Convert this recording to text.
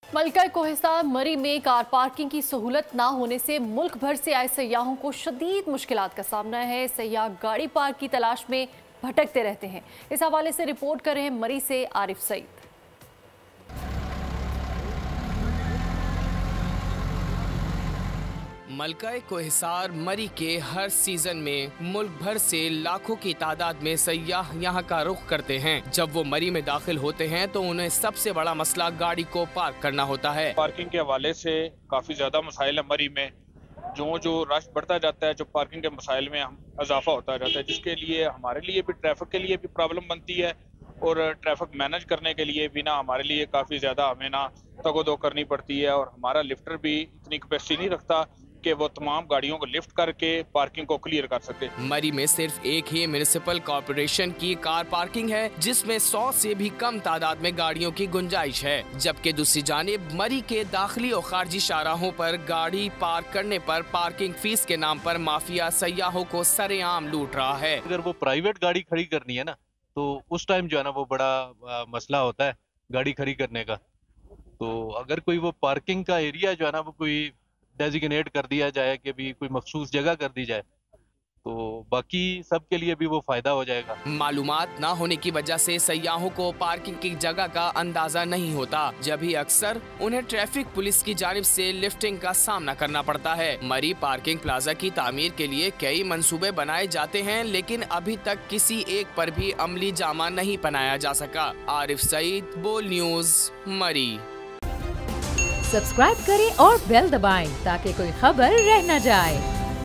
मलका कोहिस्तान मरी में कार पार्किंग की सहूलत ना होने से मुल्क भर से आए सयाहों को शदीद मुश्किलात का सामना है। सयाह गाड़ी पार्क की तलाश में भटकते रहते हैं। इस हवाले से रिपोर्ट कर रहे हैं मरी से आरिफ सईद। मलका कोहिस्तान मरी के हर सीजन में मुल्क भर से लाखों की तादाद में सयाह यहाँ का रुख करते हैं। जब वो मरी में दाखिल होते हैं तो उन्हें सबसे बड़ा मसला गाड़ी को पार्क करना होता है। पार्किंग के हवाले से काफ़ी ज़्यादा मसाइल है मरी में। जो रश बढ़ता जाता है, जो पार्किंग के मसाइल में इजाफा होता जाता है, जिसके लिए हमारे लिए भी ट्रैफिक के लिए भी प्रॉब्लम बनती है और ट्रैफिक मैनेज करने के लिए भी ना हमारे लिए काफ़ी ज़्यादा हमें ना तगोदो करनी पड़ती है। और हमारा लिफ्टर भी इतनी कैपेसिटी नहीं रखता कि वो तमाम गाड़ियों को लिफ्ट करके पार्किंग को क्लियर कर सके। मरी में सिर्फ एक ही म्युनिसिपल कॉर्पोरेशन की कार पार्किंग है जिसमें 100 से भी कम तादाद में गाड़ियों की गुंजाइश है, जबकि दूसरी जानिब मरी के दाखिली और खारजी शाहराहों पर गाड़ी पार्क करने पर पार्किंग फीस के नाम पर माफिया सयाहों को सरेआम लूट रहा है। अगर वो प्राइवेट गाड़ी खड़ी करनी है ना तो उस टाइम जो है ना वो बड़ा मसला होता है गाड़ी खड़ी करने का। तो अगर कोई वो पार्किंग का एरिया जो है ना वो कोई डेजिग्नेट कर दिया जाए कि भी कोई मखसूस जगह कर दी जाए तो बाकी सबके लिए भी वो फायदा हो जाएगा। मालूमात ना होने की वजह से सयाहों को पार्किंग की जगह का अंदाजा नहीं होता, जब भी अक्सर उन्हें ट्रैफिक पुलिस की जानिब से लिफ्टिंग का सामना करना पड़ता है। मरी पार्किंग प्लाजा की तामीर के लिए कई मंसूबे बनाए जाते हैं, लेकिन अभी तक किसी एक पर भी अमली जामा नहीं पहनाया जा सका। आरिफ सईद, बोल न्यूज, मरी। सब्सक्राइब करें और बेल दबाएं ताकि कोई खबर रह न जाए।